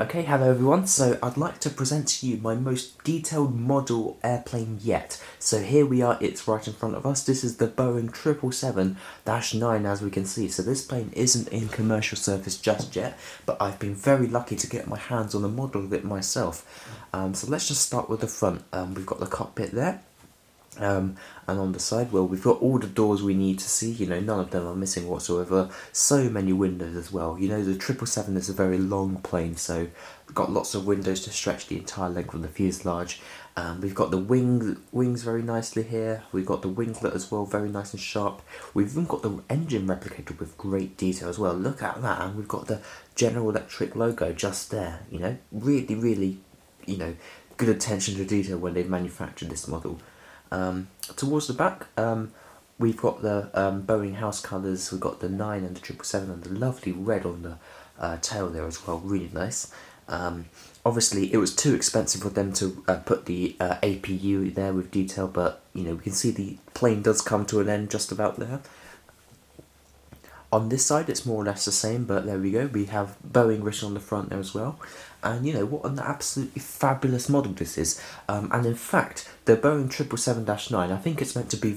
Okay, hello everyone. So I'd like to present to you my most detailed model airplane yet. So here we are, it's right in front of us. This is the Boeing 777-9 as we can see. So this plane isn't in commercial service just yet, but I've been very lucky to get my hands on a model of it myself. So let's just start with the front. We've got the cockpit there. And on the side, well, we've got all the doors we need to see, none of them are missing whatsoever. So many windows as well. The 777 is a very long plane, so we've got lots of windows to stretch the entire length of the fuselage. We've got the wings very nicely here. We've got the winglet as well, very nice and sharp. We've even got the engine replicated with great detail as well. Look at that, and we've got the General Electric logo just there. Really, really, good attention to detail when they manufactured this model. Towards the back, we've got the Boeing house colours. We've got the 9 and the 777 and the lovely red on the tail there as well, really nice. Obviously, it was too expensive for them to put the APU there with detail, but we can see the plane does come to an end just about there. On this side, it's more or less the same, but there we go. We have Boeing written on the front there as well. And what an absolutely fabulous model this is. And in fact, the Boeing 777-9, I think it's meant to be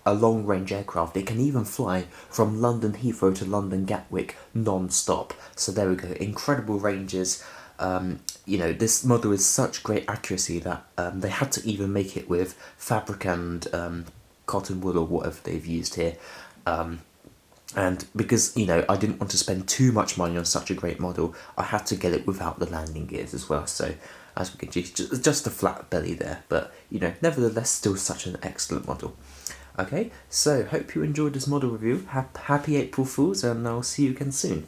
a long-range aircraft. It can even fly from London Heathrow to London Gatwick non-stop. So there we go, incredible ranges. This model is such great accuracy that they had to even make it with fabric and cotton wool or whatever they've used here. And because, I didn't want to spend too much money on such a great model, I had to get it without the landing gears as well. So, as we can see, just a flat belly there. But, nevertheless, still such an excellent model. Okay, so hope you enjoyed this model review. Happy April Fools, and I'll see you again soon.